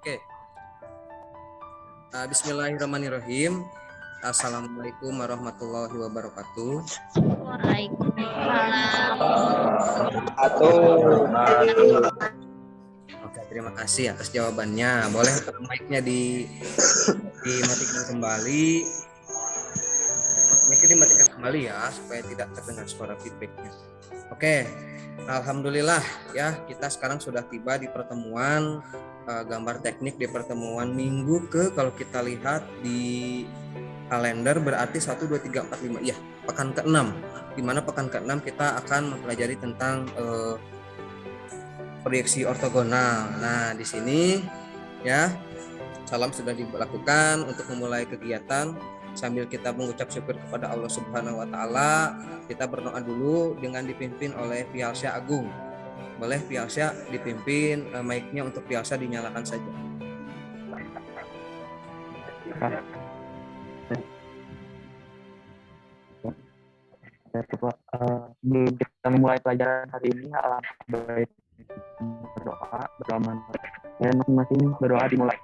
Oke. Bismillahirrahmanirrahim. Assalamualaikum warahmatullahi wabarakatuh. Waalaikumsalam. Oke, terima kasih atas jawabannya. Boleh mic-nya dimatikan kembali. Mic-nya dimatikan kembali ya, supaya tidak terdengar suara feedback-nya. Oke, alhamdulillah ya, kita sekarang sudah tiba di pertemuan gambar teknik di pertemuan minggu kalau kita lihat di kalender berarti 1, 2, 3, 4, 5 ya, pekan ke-6, di mana pekan ke-6 kita akan mempelajari tentang proyeksi ortogonal. Nah, di sini ya, salam sudah dilakukan untuk memulai kegiatan. Sambil kita mengucap syukur kepada Allah Subhanahu wa taala, kita berdoa dulu dengan dipimpin oleh Pialsya Agung. Boleh Pialsya dipimpin, mic-nya untuk Pialsya dinyalakan saja. Sebelum kita memulai pelajaran hari ini, alangkah baik berdoa dan masing-masing berdoa dimulai.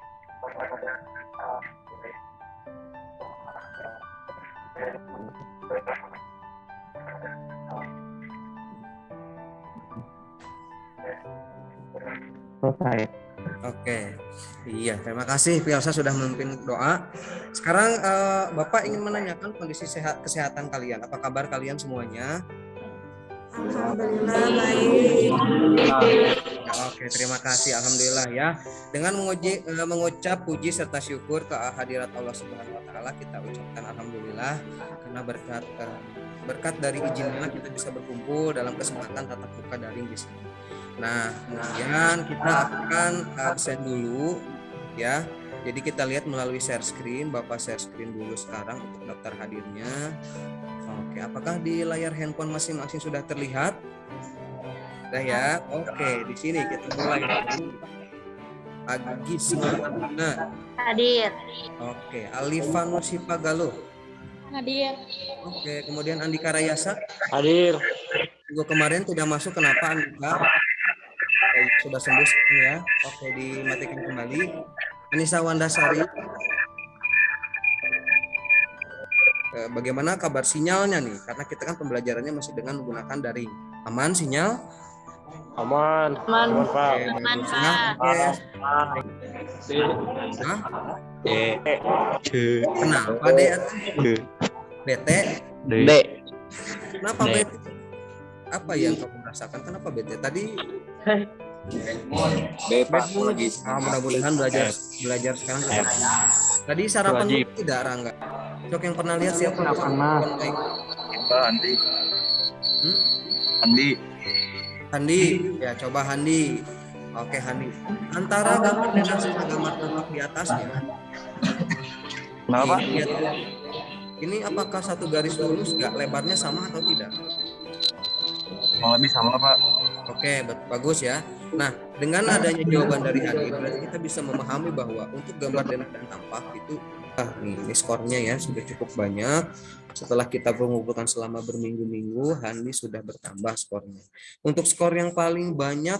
Selesai. Oke, iya, terima kasih Pialsa sudah memimpin doa. Sekarang Bapak ingin menanyakan kondisi kesehatan kalian. Apa kabar kalian semuanya? Alhamdulillah baik. Oke, terima kasih. Alhamdulillah ya. Dengan mengucap puji serta syukur ke hadirat Allah Subhanahu wa taala, kita ucapkan alhamdulillah karena berkat dari izinnya kita bisa berkumpul dalam kesempatan tatap muka daring di sini. Nah, kemudian kita akan absen dulu ya. Jadi kita lihat melalui share screen. Bapak share screen dulu sekarang untuk daftar hadirnya. Oke, apakah di layar handphone masing-masing sudah terlihat? Udah ya. Oke, di sini kita mulai. Agis Martina. Hadir. Oke, Alifano Sipagaluh. Hadir. Oke, kemudian Andika Rayasa. Hadir. Minggu kemarin tidak masuk, kenapa Andika? Sudah sembuh ya. Oke, dimatikan kembali. Anissa Wandasari. Bagaimana kabar sinyalnya nih? Karena kita kan pembelajarannya masih dengan menggunakan daring. Aman sinyal? Aman. Aman, Pak. Aman, Pak. Kenapa deh? Bete? Kenapa bete? Apa yang kamu rasakan? Kenapa bete? Tadi mudah-mudahan belajar sekarang. Tadi sarapan tidak, Rangga? Sok yang pernah lihat siapa? Handi, ya coba Handi. Oke Handi. Antara gambar dengan gambar tampak di atasnya. Kenapa? Ini apakah satu garis lurus, nggak lebarnya sama atau tidak? Lebih sama, Pak. Oke, bagus ya. Nah, dengan adanya jawaban dari Handi, berarti kita bisa memahami bahwa untuk gambar denah dan tampak itu, ini skornya ya sudah cukup banyak. Setelah kita mengumpulkan selama berminggu-minggu, Handi sudah bertambah skornya. Untuk skor yang paling banyak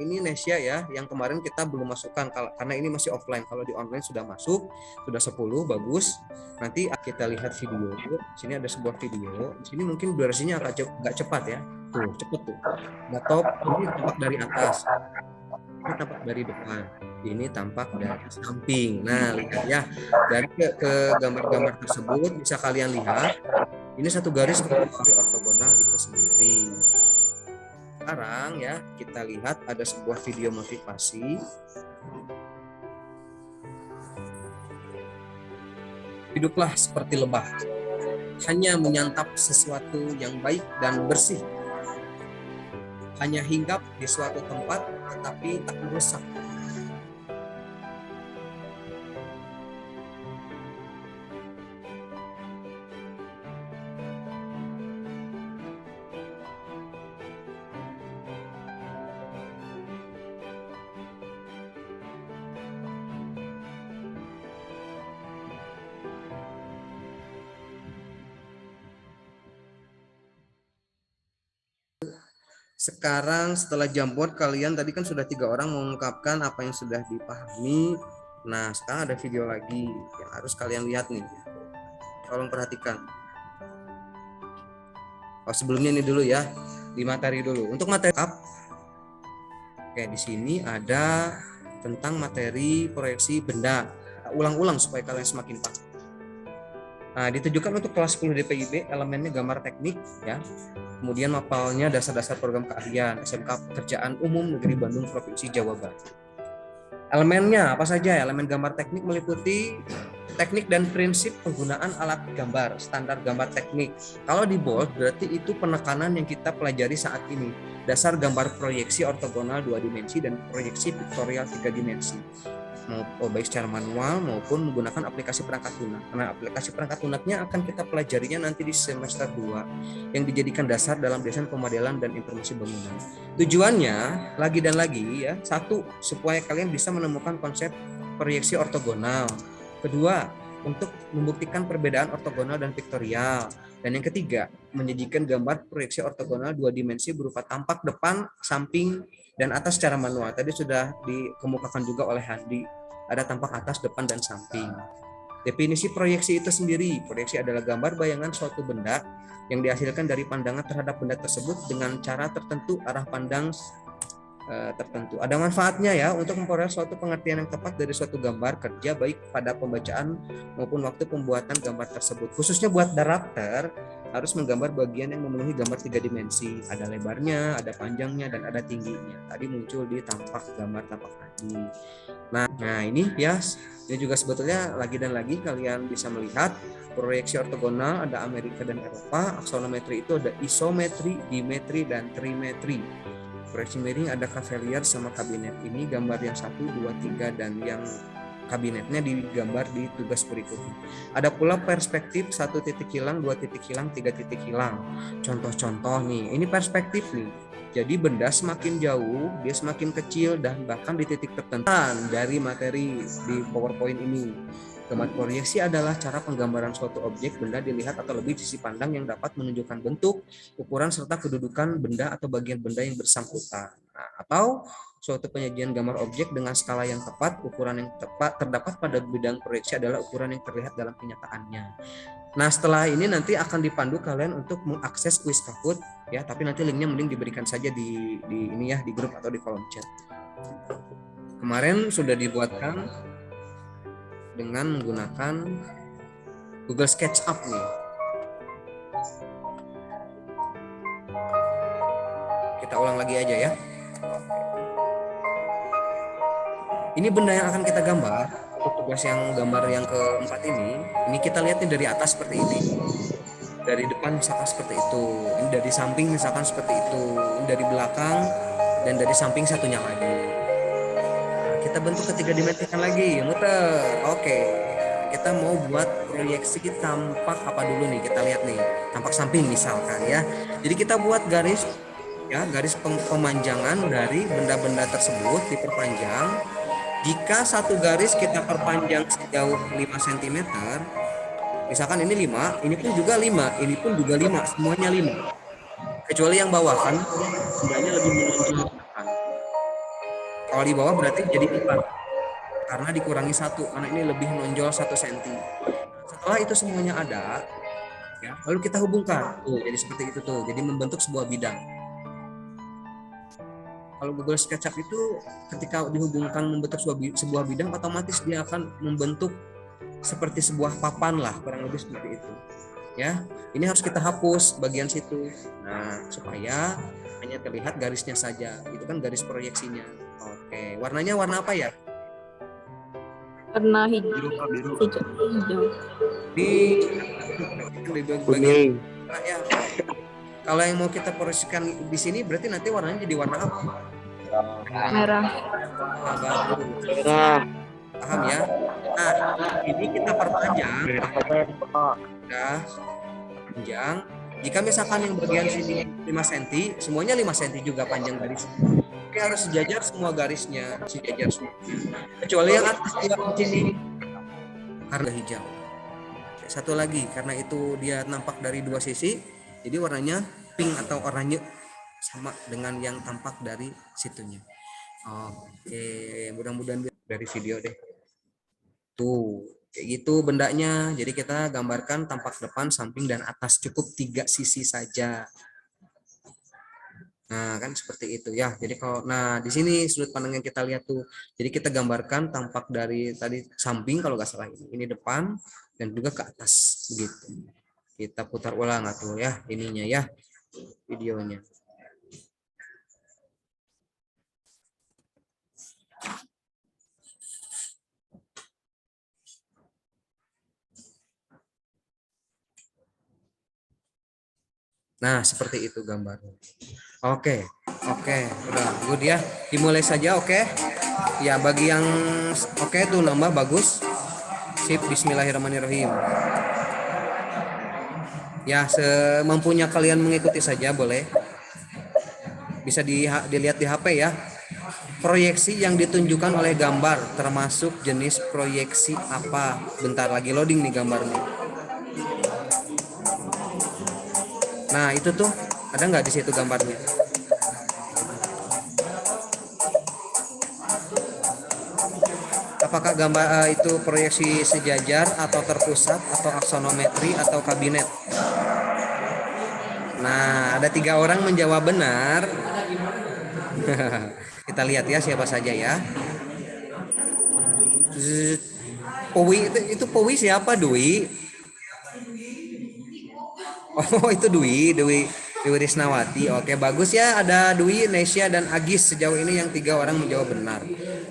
ini Nesya ya, yang kemarin kita belum masukkan karena ini masih offline. Kalau di online sudah masuk, sudah 10, bagus. Nanti kita lihat video. Di sini ada sebuah video. Di sini mungkin durasinya agak cepat ya. Tuh, cepet tuh. Laptop ini tampak dari atas. Ini tampak dari depan. Ini tampak dari samping. Nah, lihat ya. Dari ke gambar-gambar tersebut bisa kalian lihat. Ini satu garis dari ortogonal itu sendiri. Sekarang ya, kita lihat ada sebuah video motivasi. Hiduplah seperti lebah. Hanya menyantap sesuatu yang baik dan bersih. Hanya hinggap di suatu tempat tetapi tak merusak. sekarang setelah Jamboard kalian tadi kan sudah 3 orang mengungkapkan apa yang sudah dipahami. Nah, sekarang ada video lagi yang harus kalian lihat nih. Tolong perhatikan. Oh, sebelumnya ini dulu ya, di materi dulu. Untuk materi oke, di sini ada tentang materi proyeksi benda. Ulang-ulang supaya kalian semakin paham. Nah, ditujukan untuk kelas 10 DPIB, elemennya gambar teknik ya. Kemudian mapalnya dasar-dasar program keahlian SMK Pekerjaan Umum Negeri Bandung Provinsi Jawa Barat. Elemennya apa saja? Elemen gambar teknik meliputi teknik dan prinsip penggunaan alat gambar, standar gambar teknik. Kalau di bold berarti itu penekanan yang kita pelajari saat ini. Dasar gambar proyeksi ortogonal 2 dimensi dan proyeksi pictorial 3 dimensi. Baik secara manual maupun menggunakan aplikasi perangkat lunak. Nah, aplikasi perangkat lunaknya akan kita pelajarinya nanti di semester 2 yang dijadikan dasar dalam desain pemodelan dan informasi bangunan. Tujuannya lagi dan lagi ya, satu, supaya kalian bisa menemukan konsep proyeksi ortogonal. Kedua, untuk membuktikan perbedaan ortogonal dan pictorial. Dan yang ketiga, menyajikan gambar proyeksi ortogonal 2 dimensi berupa tampak depan, samping, dan atas secara manual. Tadi sudah dikemukakan juga oleh Handi. Ada tampak atas, depan, dan samping. Definisi proyeksi itu sendiri. Proyeksi adalah gambar bayangan suatu benda yang dihasilkan dari pandangan terhadap benda tersebut dengan cara tertentu, arah pandang tertentu. Ada manfaatnya ya untuk memperoleh suatu pengertian yang tepat dari suatu gambar kerja baik pada pembacaan maupun waktu pembuatan gambar tersebut. Khususnya buat darafter harus menggambar bagian yang memenuhi gambar 3 dimensi. Ada lebarnya, ada panjangnya, dan ada tingginya. Tadi muncul di tampak gambar tampak tadi. Nah ini ya, ini juga sebetulnya lagi dan lagi kalian bisa melihat proyeksi ortogonal ada Amerika dan Eropa. Aksonometri itu ada isometri, dimetri, dan trimetri. Proyeksi miring ada Cavalier sama kabinet. Ini gambar yang 1, 2, 3 dan yang kabinetnya digambar di tugas berikutnya. Ada pula perspektif 1 titik hilang, 2 titik hilang, 3 titik hilang. Contoh-contoh nih, ini perspektif nih. Jadi benda semakin jauh, dia semakin kecil dan bahkan di titik tertentu. Dari materi di PowerPoint ini. Gambar proyeksi adalah cara penggambaran suatu objek benda dilihat atau lebih sisi pandang yang dapat menunjukkan bentuk, ukuran serta kedudukan benda atau bagian benda yang bersangkutan. Nah, atau suatu penyajian gambar objek dengan skala yang tepat, ukuran yang tepat terdapat pada bidang proyeksi adalah ukuran yang terlihat dalam kenyataannya. Nah, setelah ini nanti akan dipandu kalian untuk mengakses kuis Kahoot ya, tapi nanti linknya mending diberikan saja di ini ya, di grup atau di kolom chat. Kemarin sudah dibuatkan dengan menggunakan Google SketchUp nih. Kita ulang lagi aja ya. Ini benda yang akan kita gambar. Untuk tugas yang gambar yang keempat ini kita lihat nih dari atas seperti ini. Dari depan misalkan seperti itu. Ini dari samping misalkan seperti itu. Ini dari belakang dan dari samping satunya lagi. Kita bentuk ketiga dimensikan lagi, muter. Oke. Kita mau buat proyeksi tampak apa dulu nih? Kita lihat nih, tampak samping misalkan ya. Jadi kita buat garis ya, garis pemanjangan dari benda-benda tersebut diperpanjang. Jika satu garis kita perpanjang sejauh 5 cm, misalkan ini 5, ini pun juga 5, ini pun juga 5, semuanya 5. Kecuali yang bawah kan, bendanya lebih menonjol. Kalau di bawah berarti jadi 4 karena dikurangi 1 karena ini lebih menonjol 1 cm. Setelah itu semuanya ada ya, lalu kita hubungkan tuh jadi seperti itu tuh, jadi membentuk sebuah bidang. Kalau Google SketchUp itu ketika dihubungkan membentuk sebuah bidang, otomatis dia akan membentuk seperti sebuah papan lah, kurang lebih seperti itu ya. Ini harus kita hapus bagian situ, nah supaya hanya terlihat garisnya saja. Itu kan garis proyeksinya. Oke, warnanya warna apa ya? Warna hijau. Di Kuning. nah, ya. Kalau yang mau kita proyeksikan di sini berarti nanti warnanya jadi warna apa? Merah. Merah. Paham ya? Nah, ini kita perpanjang. Udah panjang. Jika misalkan yang bagian sini 5 cm, semuanya 5 cm juga panjang garis. Oke, harus sejajar semua garisnya, sejajar semua. Kecuali yang atas dia sini karena hijau. Satu lagi, karena itu dia nampak dari 2 sisi, jadi warnanya pink atau oranye. sama dengan yang tampak dari situnya. Oke, mudah-mudahan dari video deh. Tuh, kayak gitu bendanya. Jadi kita gambarkan tampak depan, samping, dan atas. Cukup 3 sisi saja. Nah, kan seperti itu ya. Jadi kalau di sini sudut pandang yang kita lihat tuh. Jadi kita gambarkan tampak dari tadi samping kalau nggak salah ini depan dan juga ke atas begitu. Kita putar ulang tuh ya ininya ya videonya. Nah, seperti itu gambarnya. Oke, udah good ya. Dimulai saja, oke. Ya, bagi yang oke tuh nambah bagus. Sip, bismillahirrahmanirrahim. Ya, semampunya kalian mengikuti saja boleh. Bisa dilihat di HP ya. Proyeksi yang ditunjukkan oleh gambar termasuk jenis proyeksi apa. Bentar lagi loading nih gambarnya. Nah, itu tuh ada nggak di situ gambarnya? Apakah gambar itu proyeksi sejajar atau terpusat atau aksonometri atau kabinet? Nah, ada 3 orang menjawab benar. Kita lihat ya siapa saja ya. Powi itu Powi siapa Dwi? Oh itu Dwi Risnawati. Oke bagus ya ada Dwi, Nesya dan Agis sejauh ini yang 3 orang menjawab benar.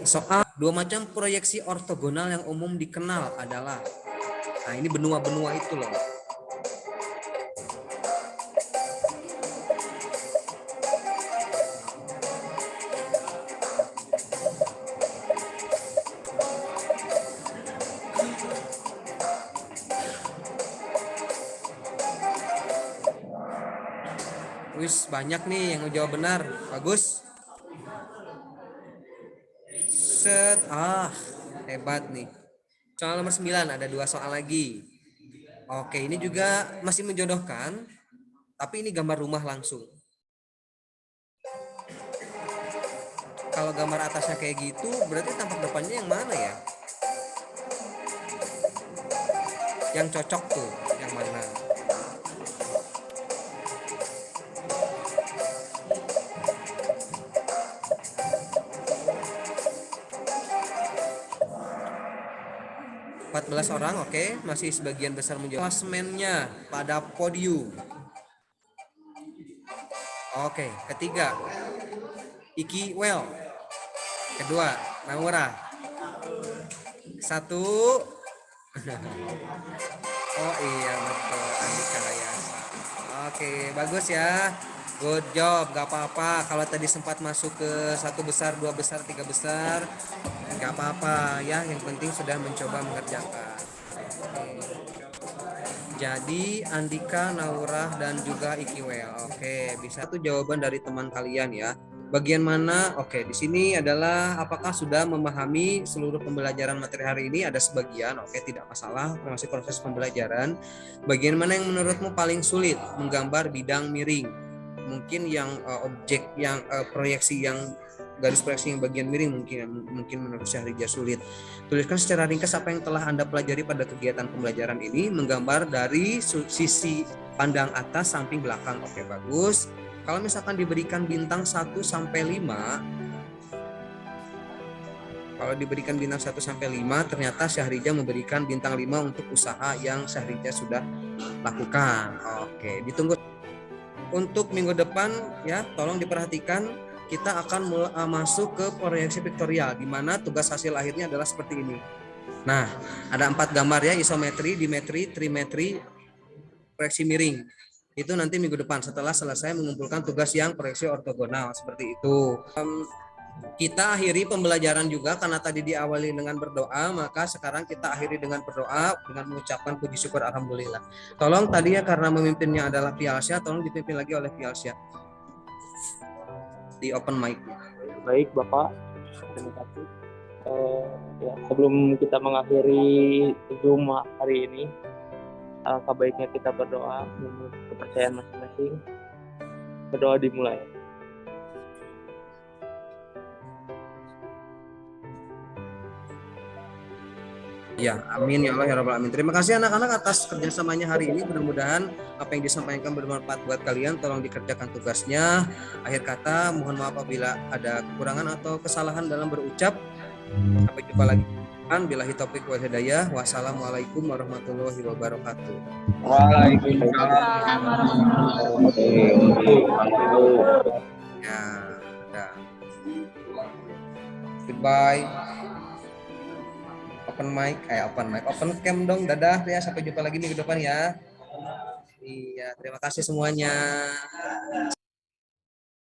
Soal 2 macam proyeksi ortogonal yang umum dikenal adalah, nah ini benua-benua itu loh. Wis banyak nih yang menjawab benar. Bagus. Hebat nih. Soal nomor 9 ada 2 soal lagi. Oke, ini juga masih menjodohkan, tapi ini gambar rumah langsung. Kalau gambar atasnya kayak gitu, berarti tampak depannya yang mana ya? Yang cocok tuh, yang mana? (14 orang, oke. Masih sebagian besar menjawab. Klasemennya pada podium. Oke, ketiga Iki Well. Kedua Naura. 1. Oh iya betul Andika Rayasa. Oke, bagus ya. Good job, gak apa-apa. Kalau tadi sempat masuk ke 1 besar, 2 besar, 3 besar, gak apa-apa ya. Yang penting sudah mencoba mengerjakan. Oke. Jadi Andika, Naurah, dan juga Ikiwel. Oke, bisa tuh jawaban dari teman kalian ya. Bagian mana? Oke, di sini adalah apakah sudah memahami seluruh pembelajaran materi hari ini? Ada sebagian, oke tidak masalah, masih proses pembelajaran. Bagian mana yang menurutmu paling sulit? Menggambar bidang miring. Mungkin yang objek yang proyeksi yang garis proyeksi yang bagian miring mungkin menurut Syahrija sulit. Tuliskan secara ringkas apa yang telah Anda pelajari pada kegiatan pembelajaran ini, menggambar dari sisi pandang atas, samping, belakang. Oke, bagus. Kalau misalkan diberikan bintang 1 sampai 5, kalau diberikan bintang 1 sampai 5, ternyata Syahrija memberikan bintang 5 untuk usaha yang Syahrija sudah lakukan. Oke, ditunggu. Untuk minggu depan ya, tolong diperhatikan, kita akan masuk ke proyeksi vektorial, di mana tugas hasil akhirnya adalah seperti ini. Nah, ada 4 gambar ya, isometri, dimetri, trimetri, proyeksi miring. Itu nanti minggu depan setelah selesai mengumpulkan tugas yang proyeksi ortogonal seperti itu. Kita akhiri pembelajaran juga karena tadi diawali dengan berdoa, maka sekarang kita akhiri dengan berdoa dengan mengucapkan puji syukur alhamdulillah. Tolong tadi ya karena memimpinnya adalah Pialsya, tolong dipimpin lagi oleh Pialsya. Di open mic-nya. Baik Bapak, terima kasih. Ya, sebelum kita mengakhiri Zoom hari ini, alangkah baiknya kita berdoa menurut kepercayaan masing-masing. Berdoa dimulai. Ya, amin ya Allah ya Rabbal alamin. Terima kasih anak-anak atas kerjasamanya hari ini. Mudah-mudahan apa yang disampaikan bermanfaat buat kalian. Tolong dikerjakan tugasnya. Akhir kata, mohon maaf apabila ada kekurangan atau kesalahan dalam berucap. Sampai jumpa lagi. Billahi taufiq wal hidayah. Wassalamualaikum warahmatullahi wabarakatuh. Waalaikumsalam warahmatullahi wabarakatuh. Ya, udah. Goodbye. Open cam dong. Dadah ya, sampai jumpa lagi minggu depan ya. Iya, terima kasih semuanya.